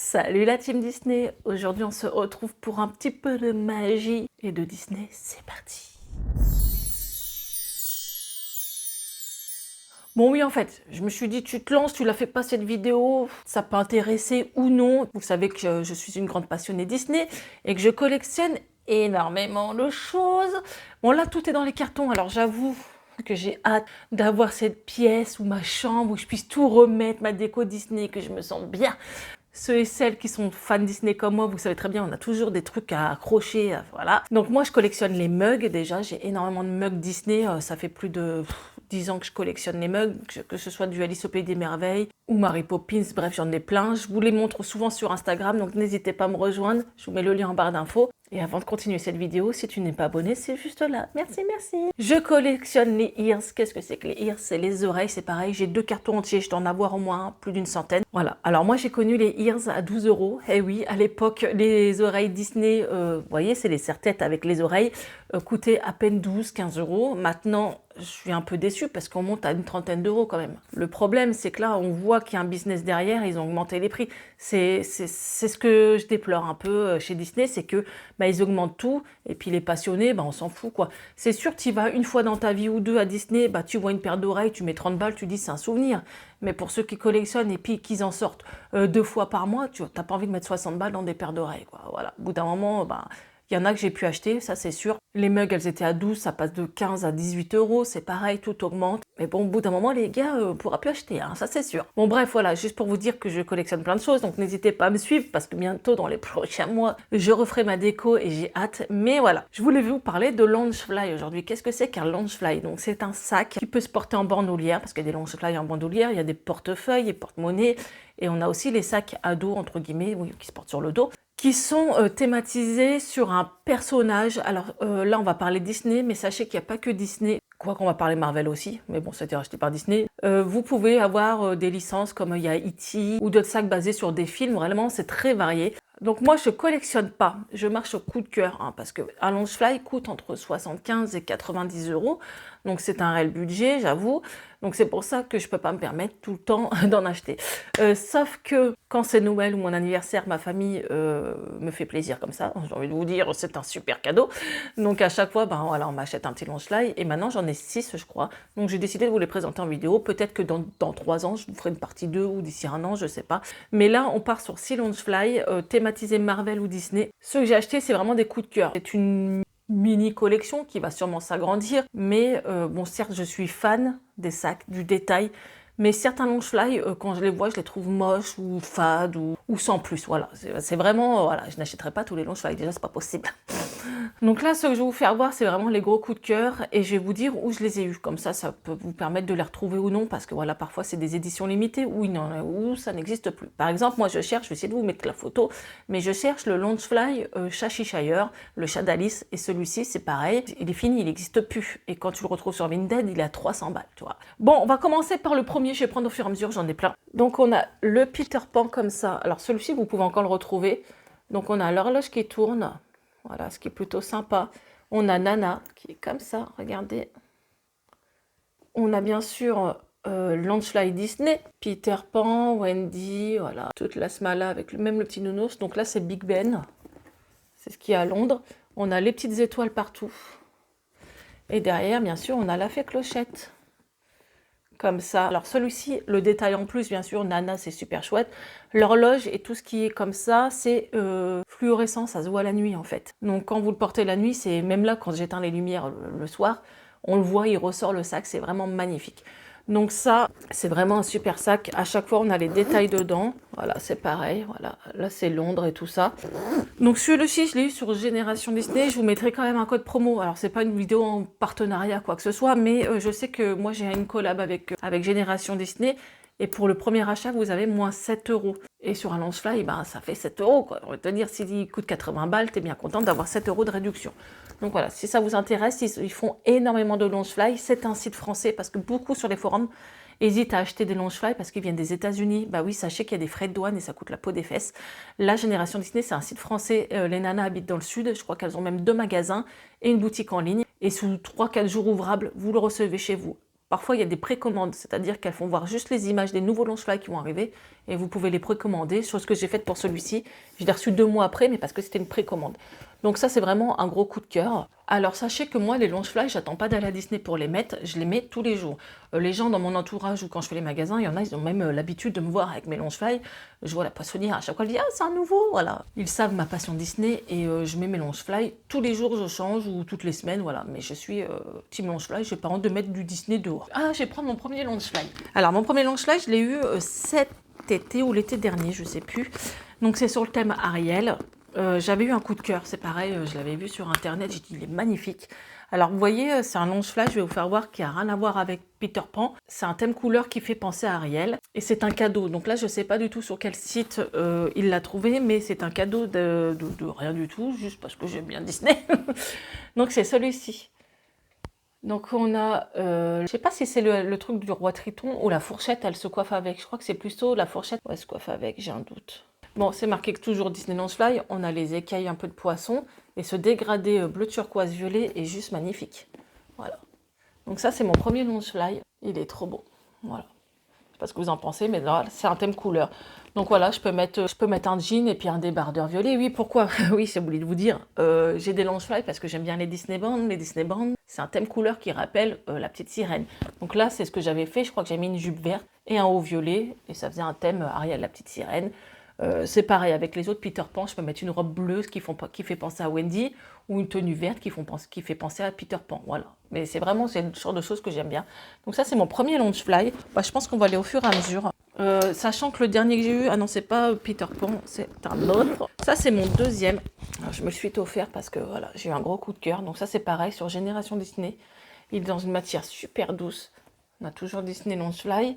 Salut la team Disney. Aujourd'hui on se retrouve pour un petit peu de magie et de Disney, c'est parti. Bon oui, en fait, je me suis dit, tu te lances, tu la fais pas cette vidéo, ça peut intéresser ou non. Vous savez que je suis une grande passionnée Disney et que je collectionne énormément de choses. Bon là, tout est dans les cartons, alors j'avoue que j'ai hâte d'avoir cette pièce ou ma chambre où je puisse tout remettre, ma déco Disney, que je me sente bien. Ceux et celles qui sont fans Disney comme moi, vous savez très bien, on a toujours des trucs à accrocher, voilà. Donc moi, je collectionne les mugs déjà. J'ai énormément de mugs Disney. Ça fait plus de 10 ans que je collectionne les mugs, que ce soit du Alice au Pays des Merveilles ou Mary Poppins. Bref, j'en ai plein. Je vous les montre souvent sur Instagram, donc n'hésitez pas à me rejoindre. Je vous mets le lien en barre d'infos. Et avant de continuer cette vidéo, si tu n'es pas abonné, c'est juste là. Merci, merci. Je collectionne les ears. Qu'est-ce que c'est que les ears? C'est les oreilles, c'est pareil. J'ai 2 cartons entiers, je dois en avoir au moins plus d'une centaine. Voilà. Alors moi, j'ai connu les ears à 12 €. Eh oui, à l'époque, les oreilles Disney, vous voyez, c'est les serre-têtes avec les oreilles, coûtaient à peine 12-15 €. Maintenant, je suis un peu déçue parce qu'on monte à une trentaine d'euros quand même. Le problème, c'est que là, on voit qu'il y a un business derrière, ils ont augmenté les prix. C'est ce que je déplore un peu chez Disney, c'est que ils augmentent tout, et puis les passionnés, on s'en fout, quoi. C'est sûr, tu y vas une fois dans ta vie ou deux à Disney, tu vois une paire d'oreilles, tu mets 30 balles, tu dis c'est un souvenir. Mais pour ceux qui collectionnent et puis qu'ils en sortent 2 fois par mois, tu n'as pas envie de mettre 60 balles dans des paires d'oreilles, quoi. Voilà. Au bout d'un moment, il y en a que j'ai pu acheter, ça c'est sûr. Les mugs, elles étaient à 12, ça passe de 15 à 18 €, c'est pareil, tout augmente. Mais bon, au bout d'un moment, les gars, on pourra plus acheter, hein, ça c'est sûr. Bon bref, voilà, juste pour vous dire que je collectionne plein de choses, donc n'hésitez pas à me suivre, parce que bientôt, dans les prochains mois, je referai ma déco et j'ai hâte. Mais voilà, je voulais vous parler de Loungefly aujourd'hui. Qu'est-ce que c'est qu'un Loungefly? Donc c'est un sac qui peut se porter en bandoulière, parce qu'il y a des Loungefly en bandoulière, il y a des portefeuilles, des porte-monnaies, et on a aussi les sacs à dos, entre guillemets, oui, qui se portent sur le dos, qui sont thématisés sur un personnage. Alors là, on va parler Disney, mais sachez qu'il n'y a pas que Disney. Quoi qu'on va parler Marvel aussi, mais bon, ça a été racheté par Disney. Vous pouvez avoir des licences comme il y a E.T. ou d'autres sacs basés sur des films. Vraiment, c'est très varié. Donc moi, je collectionne pas. Je marche au coup de cœur, hein, parce que un Loungefly coûte entre 75 et 90 €. Donc c'est un réel budget, j'avoue. Donc c'est pour ça que je peux pas me permettre tout le temps d'en acheter. Sauf que quand c'est Noël ou mon anniversaire, ma famille me fait plaisir comme ça. J'ai envie de vous dire, c'est un super cadeau. Donc à chaque fois, voilà, on m'achète un petit Loungefly. Et maintenant, j'en ai 6, je crois. Donc j'ai décidé de vous les présenter en vidéo. Peut-être que dans 3 ans, je vous ferai une partie 2 ou d'ici un an, je sais pas. Mais là, on part sur 6 Loungefly, thématisés Marvel ou Disney. Ceux que j'ai achetés, c'est vraiment des coups de cœur. C'est une mini collection qui va sûrement s'agrandir, mais bon, certes, je suis fan des sacs, du détail, mais certains Loungefly, quand je les vois, je les trouve moches ou fades ou sans plus. Voilà, c'est vraiment, voilà, je n'achèterai pas tous les Loungefly, déjà, c'est pas possible. Donc là, ce que je vais vous faire voir, c'est vraiment les gros coups de cœur, et je vais vous dire où je les ai eus. Comme ça peut vous permettre de les retrouver ou non, parce que voilà, parfois c'est des éditions limitées où ça n'existe plus. Par exemple, moi je cherche, je vais essayer de vous mettre la photo, mais je cherche le Loungefly Cheshire, le chat d'Alice, et celui-ci c'est pareil, il est fini, il n'existe plus. Et quand tu le retrouves sur Vinted, il est à 300 balles, tu vois. Bon, on va commencer par le premier, je vais prendre au fur et à mesure, j'en ai plein. Donc on a le Peter Pan comme ça. Alors celui-ci, vous pouvez encore le retrouver. Donc on a l'horloge qui tourne. Voilà, ce qui est plutôt sympa. On a Nana, qui est comme ça, regardez. On a bien sûr Loungefly Disney, Peter Pan, Wendy, voilà, toute la smala avec même le petit nounours. Donc là, c'est Big Ben. C'est ce qu'il y a à Londres. On a les petites étoiles partout. Et derrière, bien sûr, on a la fée Clochette. Comme ça. Alors celui-ci, le détail en plus, bien sûr, Nana, c'est super chouette. L'horloge et tout ce qui est comme ça, c'est fluorescent, ça se voit la nuit en fait. Donc quand vous le portez la nuit, c'est même là, quand j'éteins les lumières le soir, on le voit, il ressort le sac, c'est vraiment magnifique. Donc ça, c'est vraiment un super sac. À chaque fois, on a les détails dedans. Voilà, c'est pareil. Voilà, là, c'est Londres et tout ça. Donc celui-ci, je l'ai eu sur Génération Disney. Je vous mettrai quand même un code promo. Alors, c'est pas une vidéo en partenariat, quoi que ce soit, mais je sais que moi, j'ai une collab avec Génération Disney. Et pour le premier achat, vous avez moins 7 €. Et sur un Loungefly, ça fait 7 €, quoi. On va te dire, s'il coûte 80 balles, t'es bien content d'avoir 7 € de réduction. Donc voilà, si ça vous intéresse, ils font énormément de Loungefly. C'est un site français parce que beaucoup sur les forums hésitent à acheter des Loungefly parce qu'ils viennent des États-Unis. Bah oui, sachez qu'il y a des frais de douane et ça coûte la peau des fesses. La Génération Disney, c'est un site français. Les nanas habitent dans le sud. Je crois qu'elles ont même 2 magasins et une boutique en ligne. Et sous 3-4 jours ouvrables, vous le recevez chez vous. Parfois, il y a des précommandes, c'est-à-dire qu'elles font voir juste les images des nouveaux Launchfly qui vont arriver et vous pouvez les précommander, chose que j'ai faite pour celui-ci. Je l'ai reçu 2 mois après, mais parce que c'était une précommande. Donc ça, c'est vraiment un gros coup de cœur. Alors sachez que moi, les Launchfly, j'attends pas d'aller à Disney pour les mettre, je les mets tous les jours. Les gens dans mon entourage ou quand je fais les magasins, il y en a, ils ont même l'habitude de me voir avec mes Launchfly. Je vois la poissonnière à chaque fois, elle dit « Ah, c'est un nouveau !» Voilà. Ils savent ma passion Disney et je mets mes Launchfly. Tous les jours, je change ou toutes les semaines, voilà. Mais je suis team Launchfly, j'ai pas honte de mettre du Disney dehors. Ah, je vais prendre mon premier Launchfly. Alors, mon premier Launchfly, je l'ai eu cet été ou l'été dernier, je sais plus. Donc, c'est sur le thème Ariel. J'avais eu un coup de cœur, c'est pareil, je l'avais vu sur internet, j'ai dit il est magnifique. Alors vous voyez, c'est un Launchfly, je vais vous faire voir, qui n'a rien à voir avec Peter Pan. C'est un thème couleur qui fait penser à Ariel. Et c'est un cadeau, donc là je ne sais pas du tout sur quel site il l'a trouvé, mais c'est un cadeau de rien du tout, juste parce que j'aime bien Disney. Donc c'est celui-ci. Donc on a, je sais pas si c'est le truc du roi Triton ou la fourchette, elle se coiffe avec. Je crois que c'est plutôt la fourchette, elle se coiffe avec, j'ai un doute. Bon, c'est marqué que toujours Disney Launchfly, on a les écailles un peu de poisson, et ce dégradé bleu turquoise violet est juste magnifique. Voilà. Donc ça, c'est mon premier Launchfly, il est trop beau. Voilà. Je sais pas ce que vous en pensez, mais là, c'est un thème couleur. Donc voilà, je peux mettre un jean et puis un débardeur violet. Oui, pourquoi? Oui, j'ai oublié de vous dire, j'ai des Launchfly parce que j'aime bien les Disney Band. Les Disney Band, c'est un thème couleur qui rappelle la petite sirène. Donc là, c'est ce que j'avais fait, je crois que j'ai mis une jupe verte et un haut violet, et ça faisait un thème Ariel, la petite sirène. C'est pareil avec les autres Peter Pan, je peux mettre une robe bleue qui fait penser à Wendy ou une tenue verte qui fait penser à Peter Pan, voilà. Mais c'est le genre de choses que j'aime bien. Donc ça c'est mon premier Launchfly, je pense qu'on va aller au fur et à mesure. Sachant que le dernier que j'ai eu, ah non c'est pas Peter Pan, c'est un autre. Ça c'est mon deuxième, alors, je me le suis offert parce que voilà, j'ai eu un gros coup de cœur. Donc ça c'est pareil sur Génération Disney, il est dans une matière super douce. On a toujours Disney Launchfly.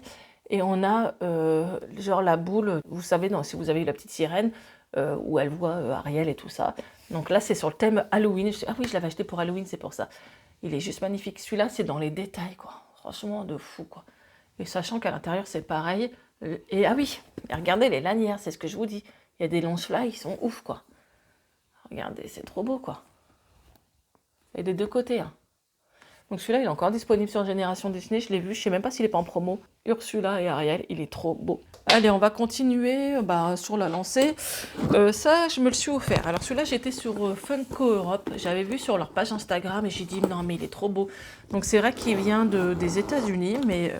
Et on a genre la boule, vous savez, si vous avez eu la petite sirène, où elle voit Ariel et tout ça. Donc là, c'est sur le thème Halloween. Ah oui, je l'avais acheté pour Halloween, c'est pour ça. Il est juste magnifique. Celui-là, c'est dans les détails, quoi. Franchement, de fou, quoi. Et sachant qu'à l'intérieur, c'est pareil. Et ah oui, et regardez les lanières, c'est ce que je vous dis. Il y a des Launchfly, ils sont ouf, quoi. Regardez, c'est trop beau, quoi. Et des deux côtés, hein. Donc celui-là, il est encore disponible sur Génération Disney, je l'ai vu, je sais même pas s'il est pas en promo. Ursula et Ariel, il est trop beau. Allez, on va continuer sur la lancée. Ça, je me le suis offert. Alors celui-là, j'étais sur Funko Europe, j'avais vu sur leur page Instagram et j'ai dit non mais il est trop beau. Donc c'est vrai qu'il vient des États-Unis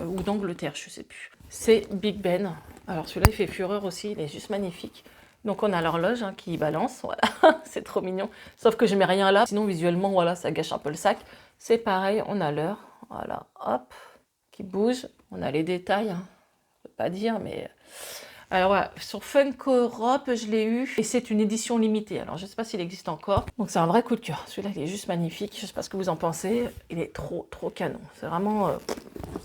ou d'Angleterre, je sais plus. C'est Big Ben. Alors celui-là, il fait fureur aussi, il est juste magnifique. Donc on a l'horloge qui balance, voilà, c'est trop mignon. Sauf que je mets rien là, sinon visuellement, voilà, ça gâche un peu le sac. C'est pareil, on a l'heure, voilà, hop, qui bouge. On a les détails, hein. Je ne peux pas dire, mais... Alors voilà, sur Funko Europe, je l'ai eu, et c'est une édition limitée. Alors je ne sais pas s'il existe encore. Donc c'est un vrai coup de cœur. Celui-là, il est juste magnifique. Je ne sais pas ce que vous en pensez. Il est trop, trop canon. C'est vraiment...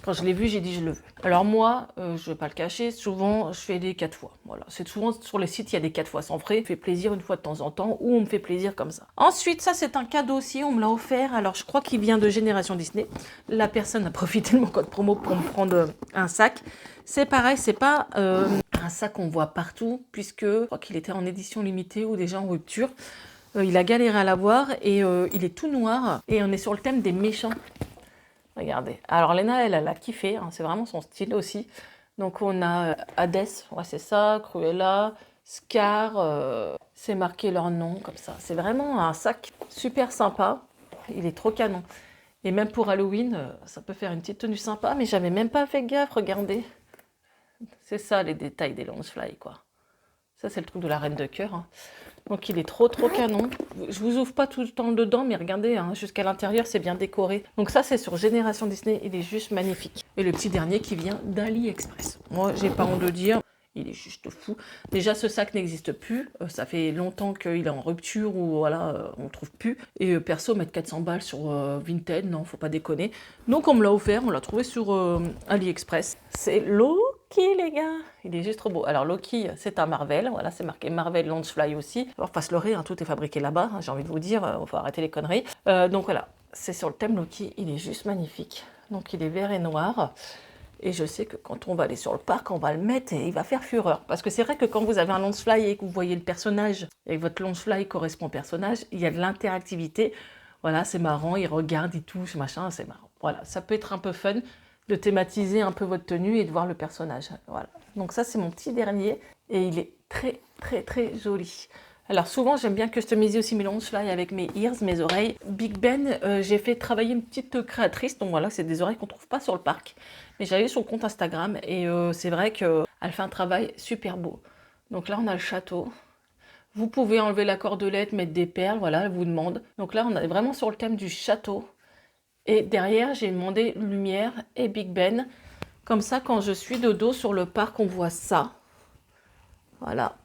Quand je l'ai vu, j'ai dit je le veux. Alors moi, je ne vais pas le cacher, souvent je fais des 4 fois. Voilà, c'est souvent sur les sites, il y a des 4 fois sans frais. Ça me fait plaisir une fois de temps en temps, ou on me fait plaisir comme ça. Ensuite, ça c'est un cadeau aussi, on me l'a offert. Alors je crois qu'il vient de Génération Disney. La personne a profité de mon code promo pour me prendre un sac. C'est pareil, c'est pas un sac qu'on voit partout, puisque je crois qu'il était en édition limitée ou déjà en rupture. Il a galéré à l'avoir et il est tout noir. Et on est sur le thème des méchants. Regardez. Alors Léna, elle a kiffé, hein, c'est vraiment son style aussi. Donc on a Hades, ouais, c'est ça, Cruella, Scar, c'est marqué leur nom comme ça. C'est vraiment un sac super sympa, il est trop canon. Et même pour Halloween, ça peut faire une petite tenue sympa, mais j'avais même pas fait gaffe, regardez. C'est ça les détails des Launchfly, quoi. Ça c'est le truc de la reine de cœur, hein. Donc il est trop trop canon. Je vous ouvre pas tout le temps dedans, mais regardez, hein, jusqu'à l'intérieur, c'est bien décoré. Donc ça, c'est sur Génération Disney, il est juste magnifique. Et le petit dernier qui vient d'AliExpress. Moi, j'ai pas honte de dire, il est juste fou. Déjà, ce sac n'existe plus. Ça fait longtemps qu'il est en rupture ou voilà, on le trouve plus. Et perso, mettre 400 balles sur Vinted, non, faut pas déconner. Donc on me l'a offert, on l'a trouvé sur AliExpress. C'est Loki, les gars, il est juste trop beau. Alors Loki, c'est un Marvel, voilà, c'est marqué Marvel Launchfly aussi. Alors pas se leurrer, hein, tout est fabriqué là-bas, hein, j'ai envie de vous dire, il faut arrêter les conneries. Donc voilà, c'est sur le thème Loki, il est juste magnifique. Donc il est vert et noir. Et je sais que quand on va aller sur le parc, on va le mettre et il va faire fureur. Parce que c'est vrai que quand vous avez un Launchfly et que vous voyez le personnage, et que votre Launchfly correspond au personnage, il y a de l'interactivité. Voilà, c'est marrant, il regarde, il touche, machin, c'est marrant. Voilà, ça peut être un peu fun. de thématiser un peu votre tenue et de voir le personnage. Voilà. Donc ça, c'est mon petit dernier et il est très, très, très joli. Alors souvent, j'aime bien customiser aussi mes longs fly avec mes ears, mes oreilles. Big Ben, j'ai fait travailler une petite créatrice, donc voilà, c'est des oreilles qu'on trouve pas sur le parc. Mais j'allais sur le compte Instagram et c'est vrai qu'elle fait un travail super beau. Donc là, on a le château. Vous pouvez enlever la cordelette, mettre des perles, voilà, elle vous demande. Donc là, on est vraiment sur le thème du château. Et derrière, j'ai demandé lumière et Big Ben. Comme ça, quand je suis de dos sur le parc, on voit ça. Voilà.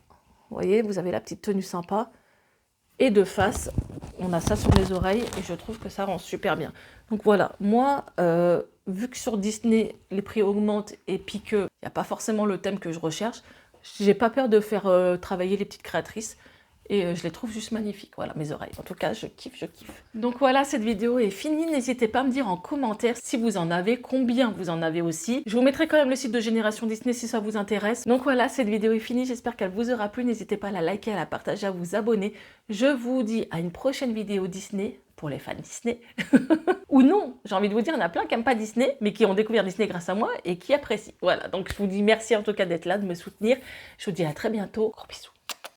Vous voyez, vous avez la petite tenue sympa. Et de face, on a ça sur les oreilles et je trouve que ça rend super bien. Donc voilà, moi, vu que sur Disney, les prix augmentent et puis qu'il n'y a pas forcément le thème que je recherche, j'ai pas peur de faire travailler les petites créatrices. Et je les trouve juste magnifiques, voilà, mes oreilles. En tout cas, je kiffe, je kiffe. Donc voilà, cette vidéo est finie. N'hésitez pas à me dire en commentaire si vous en avez, combien vous en avez aussi. Je vous mettrai quand même le site de Génération Disney si ça vous intéresse. Donc voilà, cette vidéo est finie. J'espère qu'elle vous aura plu. N'hésitez pas à la liker, à la partager, à vous abonner. Je vous dis à une prochaine vidéo Disney, pour les fans Disney. Ou non, j'ai envie de vous dire, il y en a plein qui n'aiment pas Disney, mais qui ont découvert Disney grâce à moi et qui apprécient. Voilà, donc je vous dis merci en tout cas d'être là, de me soutenir. Je vous dis à très bientôt. Gros bisous.